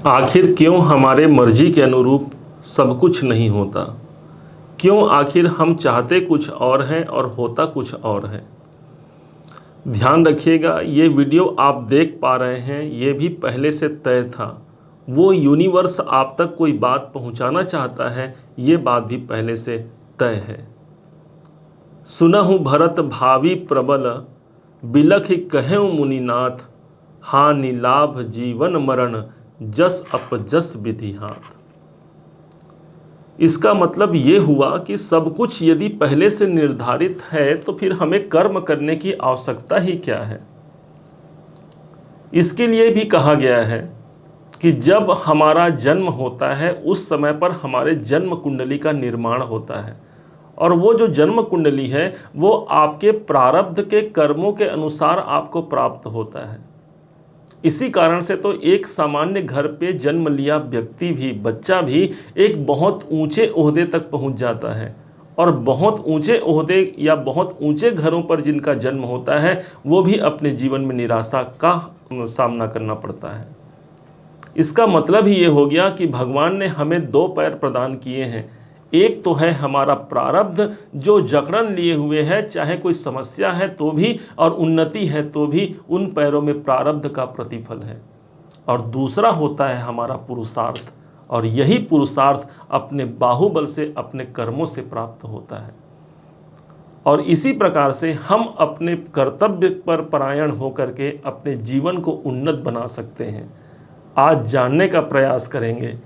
आखिर क्यों हमारे मर्जी के अनुरूप सब कुछ नहीं होता? क्यों आखिर हम चाहते कुछ और हैं और होता कुछ और है? ध्यान रखिएगा, ये वीडियो आप देख पा रहे हैं, ये भी पहले से तय था। वो यूनिवर्स आप तक कोई बात पहुंचाना चाहता है, ये बात भी पहले से तय है। सुनहु भरत भावी प्रबल, बिलख कहेउ मुनिनाथ, हानि लाभ जीवन मरण, जस अपजस विधि हाथ। इसका मतलब ये हुआ कि सब कुछ यदि पहले से निर्धारित है तो फिर हमें कर्म करने की आवश्यकता ही क्या है। इसके लिए भी कहा गया है कि जब हमारा जन्म होता है उस समय पर हमारे जन्म कुंडली का निर्माण होता है, और वो जो जन्म कुंडली है वो आपके प्रारब्ध के कर्मों के अनुसार आपको प्राप्त होता है। इसी कारण से तो एक सामान्य घर पे जन्म लिया व्यक्ति भी, बच्चा भी एक बहुत ऊंचे ओहदे तक पहुंच जाता है, और बहुत ऊंचे ओहदे या बहुत ऊंचे घरों पर जिनका जन्म होता है वो भी अपने जीवन में निराशा का सामना करना पड़ता है। इसका मतलब ही ये हो गया कि भगवान ने हमें दो पैर प्रदान किए हैं। एक तो है हमारा प्रारब्ध जो जकड़न लिए हुए है, चाहे कोई समस्या है तो भी और उन्नति है तो भी उन पैरों में प्रारब्ध का प्रतिफल है। और दूसरा होता है हमारा पुरुषार्थ, और यही पुरुषार्थ अपने बाहुबल से, अपने कर्मों से प्राप्त होता है। और इसी प्रकार से हम अपने कर्तव्य पर परायण होकर के अपने जीवन को उन्नत बना सकते हैं। आज जानने का प्रयास करेंगे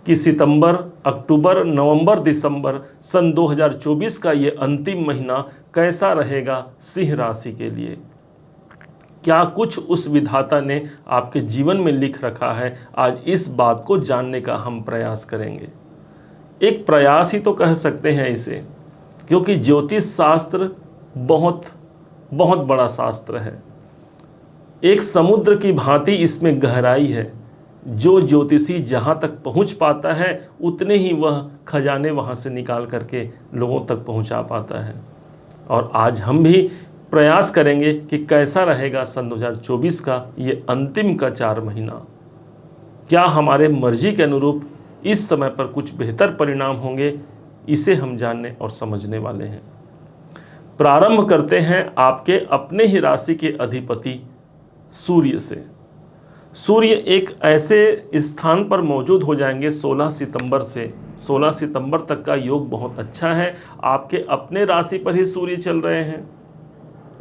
कि सितंबर, अक्टूबर, नवंबर, दिसंबर सन 2024 का ये अंतिम महीना कैसा रहेगा सिंह राशि के लिए। क्या कुछ उस विधाता ने आपके जीवन में लिख रखा है, आज इस बात को जानने का हम प्रयास करेंगे। एक प्रयास ही तो कह सकते हैं इसे, क्योंकि ज्योतिष शास्त्र बहुत बहुत बड़ा शास्त्र है। एक समुद्र की भांति इसमें गहराई है। जो ज्योतिषी जहाँ तक पहुँच पाता है उतने ही वह खजाने वहाँ से निकाल करके लोगों तक पहुँचा पाता है। और आज हम भी प्रयास करेंगे कि कैसा रहेगा सन 2024 का ये अंतिम का 4 महीना। क्या हमारे मर्जी के अनुरूप इस समय पर कुछ बेहतर परिणाम होंगे, इसे हम जानने और समझने वाले हैं। प्रारंभ करते हैं आपके अपने ही राशि के अधिपति सूर्य से। सूर्य एक ऐसे स्थान पर मौजूद हो जाएंगे 16 सितंबर से। 16 सितंबर तक का योग बहुत अच्छा है। आपके अपने राशि पर ही सूर्य चल रहे हैं।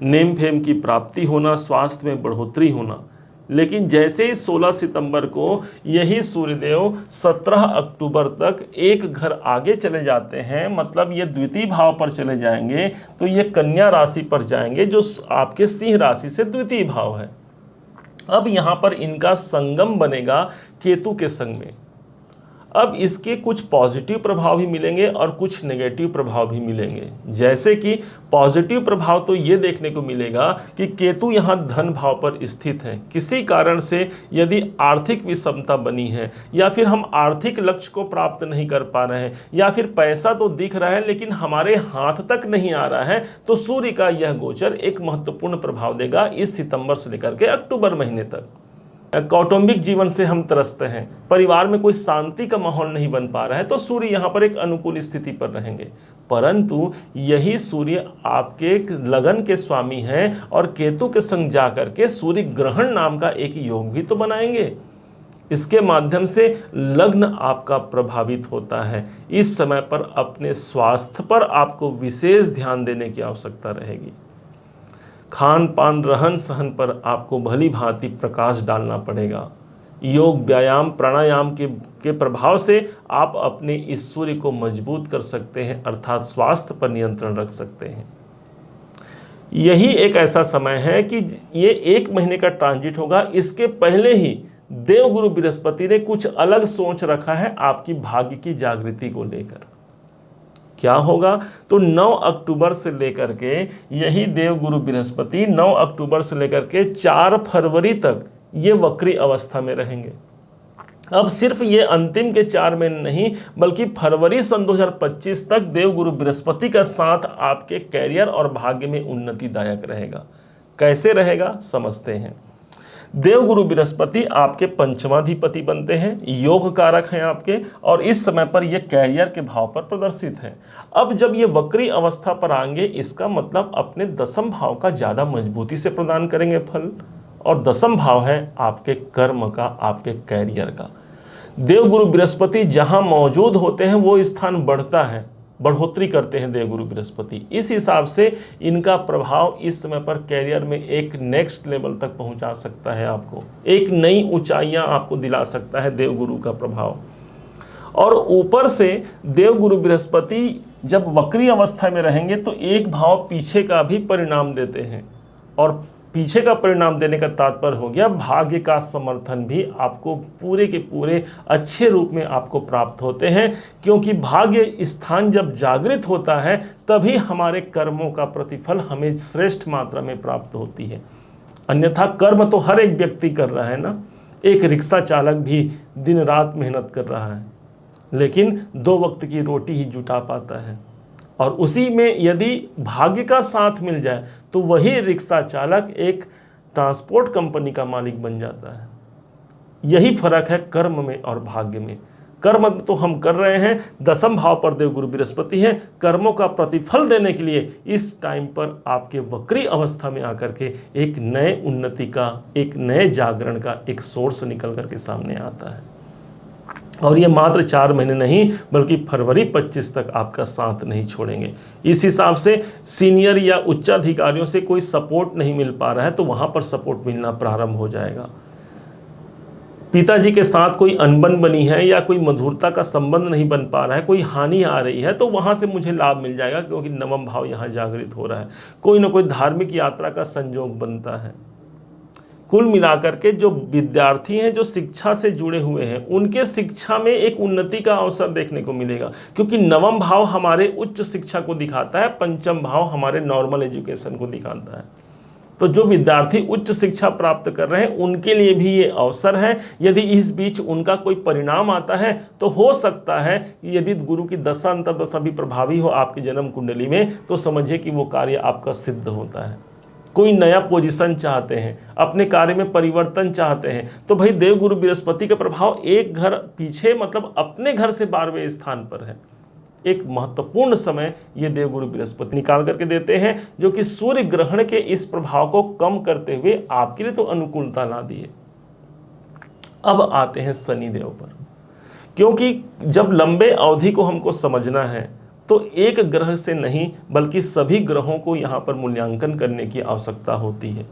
नेम फेम की प्राप्ति होना, स्वास्थ्य में बढ़ोतरी होना। लेकिन जैसे ही 16 सितंबर को यही सूर्यदेव 17 अक्टूबर तक एक घर आगे चले जाते हैं, मतलब ये द्वितीय भाव पर चले जाएंगे, तो ये कन्या राशि पर जाएंगे जो आपके सिंह राशि से द्वितीय भाव है। अब यहाँ पर इनका संगम बनेगा केतु के संग में। अब इसके कुछ पॉजिटिव प्रभाव भी मिलेंगे और कुछ नेगेटिव प्रभाव भी मिलेंगे। जैसे कि पॉजिटिव प्रभाव तो ये देखने को मिलेगा कि केतु यहाँ धन भाव पर स्थित है। किसी कारण से यदि आर्थिक विषमता बनी है, या फिर हम आर्थिक लक्ष्य को प्राप्त नहीं कर पा रहे हैं, या फिर पैसा तो दिख रहा है लेकिन हमारे हाथ तक नहीं आ रहा है, तो सूर्य का यह गोचर एक महत्वपूर्ण प्रभाव देगा इस सितंबर से लेकर के अक्टूबर महीने तक। कौटुंबिक जीवन से हम त्रस्त हैं, परिवार में कोई शांति का माहौल नहीं बन पा रहा है, तो सूर्य यहाँ पर एक अनुकूल स्थिति पर रहेंगे। परंतु यही सूर्य आपके लगन के स्वामी हैं और केतु के संग जाकर के सूर्य ग्रहण नाम का एक योग भी तो बनाएंगे। इसके माध्यम से लग्न आपका प्रभावित होता है। इस समय पर अपने स्वास्थ्य पर आपको विशेष ध्यान देने की आवश्यकता रहेगी। खान पान, रहन सहन पर आपको भली भांति प्रकाश डालना पड़ेगा। योग, व्यायाम, प्राणायाम के प्रभाव से आप अपने इस सूर्य को मजबूत कर सकते हैं, अर्थात स्वास्थ्य पर नियंत्रण रख सकते हैं। यही एक ऐसा समय है कि ये 1 महीने का ट्रांजिट होगा। इसके पहले ही देवगुरु बृहस्पति ने कुछ अलग सोच रखा है आपकी भाग्य की जागृति को लेकर। क्या होगा, तो 9 अक्टूबर से लेकर के यही देवगुरु बृहस्पति 9 अक्टूबर से लेकर के 4 फरवरी तक ये वक्री अवस्था में रहेंगे। अब सिर्फ ये अंतिम के 4 महीने नहीं, बल्कि फरवरी सन 2025 तक देवगुरु बृहस्पति का साथ आपके कैरियर और भाग्य में उन्नतिदायक रहेगा। कैसे रहेगा समझते हैं। देवगुरु बृहस्पति आपके पंचमाधिपति बनते हैं, योग कारक हैं आपके, और इस समय पर ये कैरियर के भाव पर प्रदर्शित हैं। अब जब ये वक्री अवस्था पर आएंगे, इसका मतलब अपने दसम भाव का ज़्यादा मजबूती से प्रदान करेंगे फल, और दसम भाव है आपके कर्म का, आपके कैरियर का। देवगुरु बृहस्पति जहाँ मौजूद होते हैं वो स्थान बढ़ता है, बढ़ोतरी करते हैं देवगुरु बृहस्पति। इस हिसाब से इनका प्रभाव इस समय पर कैरियर में एक नेक्स्ट लेवल तक पहुंचा सकता है, आपको एक नई ऊंचाइयां आपको दिला सकता है देवगुरु का प्रभाव। और ऊपर से देवगुरु बृहस्पति जब वक्री अवस्था में रहेंगे तो एक भाव पीछे का भी परिणाम देते हैं, और पीछे का परिणाम देने का तात्पर्य हो गया भाग्य का समर्थन भी आपको पूरे के पूरे अच्छे रूप में आपको प्राप्त होते हैं, क्योंकि भाग्य स्थान जब जागृत होता है तभी हमारे कर्मों का प्रतिफल हमें श्रेष्ठ मात्रा में प्राप्त होती है। अन्यथा कर्म तो हर एक व्यक्ति कर रहा है ना, एक रिक्शा चालक भी दिन रात मेहनत कर रहा है, लेकिन 2 वक्त की रोटी ही जुटा पाता है, और उसी में यदि भाग्य का साथ मिल जाए तो वही रिक्शा चालक एक ट्रांसपोर्ट कंपनी का मालिक बन जाता है। यही फर्क है कर्म में और भाग्य में। कर्म तो हम कर रहे हैं, दसम भाव पर देवगुरु बृहस्पति है, कर्मों का प्रतिफल देने के लिए इस टाइम पर आपके वक्री अवस्था में आकर के एक नए उन्नति का, एक नए जागरण का एक सोर्स निकल करके सामने आता है। और ये मात्र 4 महीने नहीं बल्कि फरवरी 25 तक आपका साथ नहीं छोड़ेंगे। इस हिसाब से सीनियर या उच्चाधिकारियों से कोई सपोर्ट नहीं मिल पा रहा है तो वहां पर सपोर्ट मिलना प्रारंभ हो जाएगा। पिताजी के साथ कोई अनबन बनी है या कोई मधुरता का संबंध नहीं बन पा रहा है, कोई हानि आ रही है, तो वहां से मुझे लाभ मिल जाएगा, क्योंकि नवम भाव यहाँ जागृत हो रहा है। कोई ना कोई धार्मिक यात्रा का संयोग बनता है। कुल मिलाकर के जो विद्यार्थी हैं, जो शिक्षा से जुड़े हुए हैं, उनके शिक्षा में एक उन्नति का अवसर देखने को मिलेगा, क्योंकि नवम भाव हमारे उच्च शिक्षा को दिखाता है, पंचम भाव हमारे नॉर्मल एजुकेशन को दिखाता है। तो जो विद्यार्थी उच्च शिक्षा प्राप्त कर रहे हैं उनके लिए भी ये अवसर है। यदि इस बीच उनका कोई परिणाम आता है तो हो सकता है कि यदि गुरु की दशा अंतर्दशा भी प्रभावी हो आपकी जन्म कुंडली में, तो समझिए कि वो कार्य आपका सिद्ध होता है। कोई नया पोजीशन चाहते हैं, अपने कार्य में परिवर्तन चाहते हैं, तो भाई देवगुरु बृहस्पति का प्रभाव एक घर पीछे, मतलब अपने घर से 12वें स्थान पर है। एक महत्वपूर्ण समय ये देवगुरु बृहस्पति निकाल करके देते हैं, जो कि सूर्य ग्रहण के इस प्रभाव को कम करते हुए आपके लिए तो अनुकूलता ला दिए। अब आते हैं शनिदेव पर, क्योंकि जब लंबे अवधि को हमको समझना है तो एक ग्रह से नहीं बल्कि सभी ग्रहों को यहाँ पर मूल्यांकन करने की आवश्यकता होती है।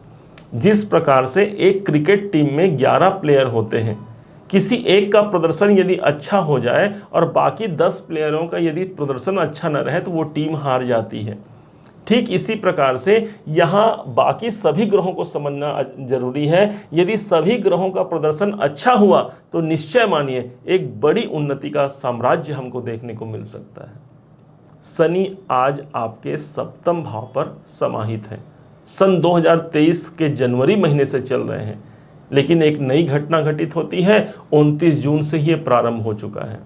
जिस प्रकार से एक क्रिकेट टीम में 11 प्लेयर होते हैं, किसी एक का प्रदर्शन यदि अच्छा हो जाए और बाकी 10 प्लेयरों का यदि प्रदर्शन अच्छा न रहे तो वो टीम हार जाती है। ठीक इसी प्रकार से यहाँ बाकी सभी ग्रहों को समझना जरूरी है। यदि सभी ग्रहों का प्रदर्शन अच्छा हुआ तो निश्चय मानिए एक बड़ी उन्नति का साम्राज्य हमको देखने को मिल सकता है। शनि आज आपके सप्तम भाव पर समाहित है, सन 2023 के जनवरी महीने से चल रहे हैं, लेकिन एक नई घटना घटित होती है। 29 जून से ही प्रारंभ हो चुका है।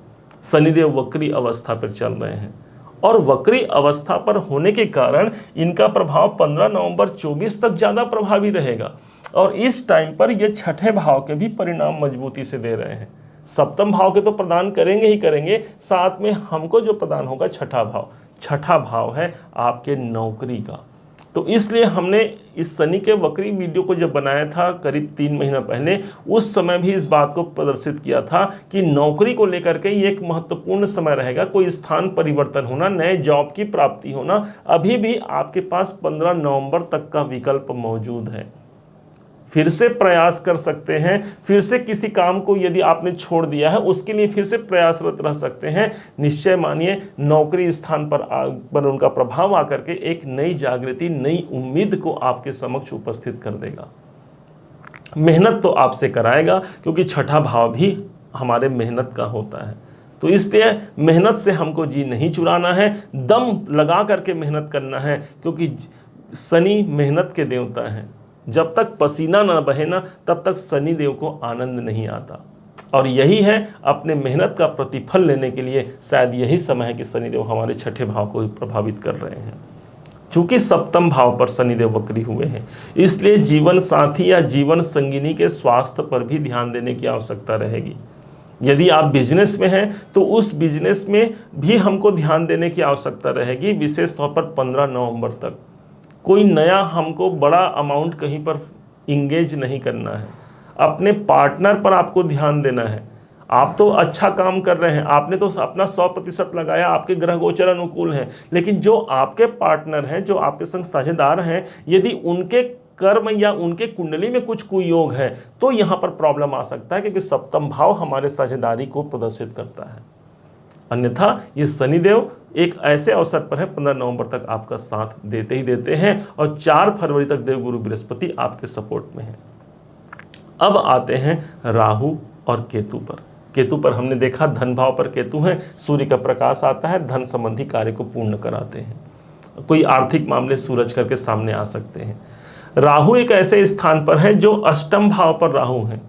शनिदेव वक्री अवस्था पर चल रहे हैं, और वक्री अवस्था पर होने के कारण इनका प्रभाव 15 नवंबर 24 तक ज़्यादा प्रभावी रहेगा। और इस टाइम पर ये छठे भाव के भी परिणाम मजबूती से दे रहे हैं। सप्तम भाव के तो प्रदान करेंगे ही करेंगे, साथ में हमको जो प्रदान होगा छठा भाव। छठा भाव है आपके नौकरी का। तो इसलिए हमने इस शनि के वक्री वीडियो को जब बनाया था करीब 3 महीना पहले, उस समय भी इस बात को प्रदर्शित किया था कि नौकरी को लेकर के ये एक महत्वपूर्ण समय रहेगा। कोई स्थान परिवर्तन होना, नए जॉब की प्राप्ति होना, अभी भी आपके पास 15 नवंबर तक का विकल्प मौजूद है। फिर से प्रयास कर सकते हैं, फिर से किसी काम को यदि आपने छोड़ दिया है उसके लिए फिर से प्रयासरत रह सकते हैं। निश्चय मानिए नौकरी स्थान पर उनका प्रभाव आकर के एक नई जागृति, नई उम्मीद को आपके समक्ष उपस्थित कर देगा। मेहनत तो आपसे कराएगा, क्योंकि छठा भाव भी हमारे मेहनत का होता है। तो इसलिए मेहनत से हमको जी नहीं चुराना है, दम लगा करके मेहनत करना है, क्योंकि शनि मेहनत के देवता हैं। जब तक पसीना ना बहे ना, तब तक शनिदेव को आनंद नहीं आता। और यही है अपने मेहनत का प्रतिफल लेने के लिए शायद यही समय है कि शनिदेव हमारे छठे भाव को ही प्रभावित कर रहे हैं। चूंकि सप्तम भाव पर शनिदेव वक्री हुए हैं, इसलिए जीवन साथी या जीवन संगिनी के स्वास्थ्य पर भी ध्यान देने की आवश्यकता रहेगी। यदि आप बिजनेस में हैं तो उस बिजनेस में भी हमको ध्यान देने की आवश्यकता रहेगी, विशेष तौर पर 15 नवंबर तक। कोई नया हमको बड़ा अमाउंट कहीं पर इंगेज नहीं करना है। अपने पार्टनर पर आपको ध्यान देना है। आप तो अच्छा काम कर रहे हैं, आपने तो अपना 100% लगाया, आपके ग्रह गोचर अनुकूल हैं, लेकिन जो आपके पार्टनर हैं, जो आपके संग साझेदार हैं, यदि उनके कर्म या उनके कुंडली में कुछ कुयोग है तो यहां पर प्रॉब्लम आ सकता है, क्योंकि सप्तम भाव हमारे साझेदारी को प्रदर्शित करता है। अन्यथा ये शनिदेव एक ऐसे अवसर पर है 15 नवंबर तक आपका साथ देते ही देते हैं, और 4 फरवरी तक देवगुरु बृहस्पति आपके सपोर्ट में है। अब आते हैं राहु और केतु पर। केतु पर हमने देखा धन भाव पर केतु है, सूर्य का प्रकाश आता है, धन संबंधी कार्य को पूर्ण कराते हैं, कोई आर्थिक मामले सूरज करके सामने आ सकते हैं। राहु एक ऐसे स्थान पर है जो अष्टम भाव पर राहु है।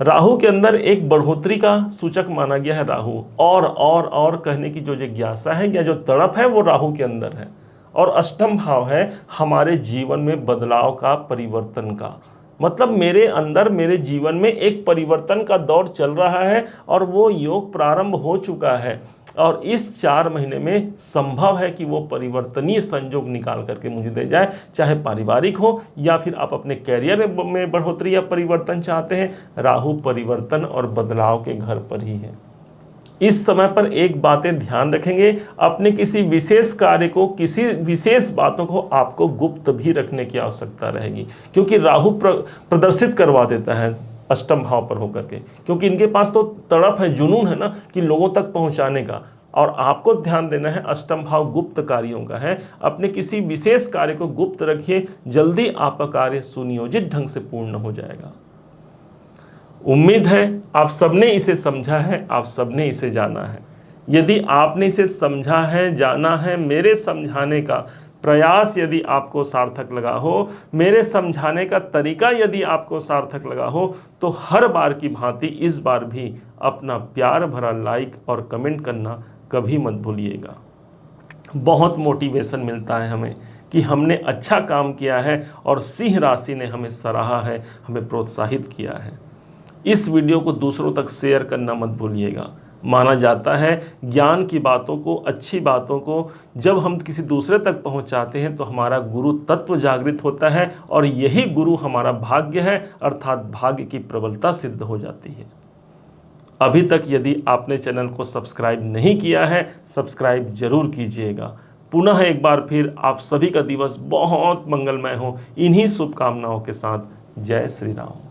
राहु के अंदर एक बढ़ोतरी का सूचक माना गया है राहु, और कहने की जो जिज्ञासा है या जो तड़प है वो राहु के अंदर है। और अष्टम भाव है हमारे जीवन में बदलाव का, परिवर्तन का, मतलब मेरे अंदर, मेरे जीवन में एक परिवर्तन का दौर चल रहा है और वो योग प्रारंभ हो चुका है, और इस 4 महीने में संभव है कि वो परिवर्तनीय संयोग निकाल करके मुझे दे जाए, चाहे पारिवारिक हो या फिर आप अपने कैरियर में बढ़ोतरी या परिवर्तन चाहते हैं। राहु परिवर्तन और बदलाव के घर पर ही है। इस समय पर एक बातें ध्यान रखेंगे, अपने किसी विशेष कार्य को, किसी विशेष बातों को आपको गुप्त भी रखने की आवश्यकता रहेगी, क्योंकि राहु प्रदर्शित करवा देता है अष्टम भाव पर होकर के, क्योंकि इनके पास तो तड़प है, जुनून है ना कि लोगों तक पहुंचाने का। और आपको ध्यान देना है अष्टम भाव गुप्त कार्यों का है। अपने किसी विशेष कार्य को गुप्त रखिए, जल्दी आपका कार्य सुनियोजित ढंग से पूर्ण हो जाएगा। उम्मीद है आप सबने इसे समझा है, आप सबने इसे जाना है। यदि आपने इसे समझा है, जाना है, मेरे समझाने का प्रयास यदि आपको सार्थक लगा हो, मेरे समझाने का तरीका यदि आपको सार्थक लगा हो, तो हर बार की भांति इस बार भी अपना प्यार भरा लाइक और कमेंट करना कभी मत भूलिएगा। बहुत मोटिवेशन मिलता है हमें कि हमने अच्छा काम किया है और सिंह राशि ने हमें सराहा है, हमें प्रोत्साहित किया है। इस वीडियो को दूसरों तक शेयर करना मत भूलिएगा। माना जाता है ज्ञान की बातों को, अच्छी बातों को जब हम किसी दूसरे तक पहुंचाते हैं तो हमारा गुरु तत्व जागृत होता है, और यही गुरु हमारा भाग्य है, अर्थात भाग्य की प्रबलता सिद्ध हो जाती है। अभी तक यदि आपने चैनल को सब्सक्राइब नहीं किया है, सब्सक्राइब जरूर कीजिएगा। पुनः एक बार फिर आप सभी का दिवस बहुत मंगलमय हो, इन्हीं शुभकामनाओं के साथ। जय श्री राम।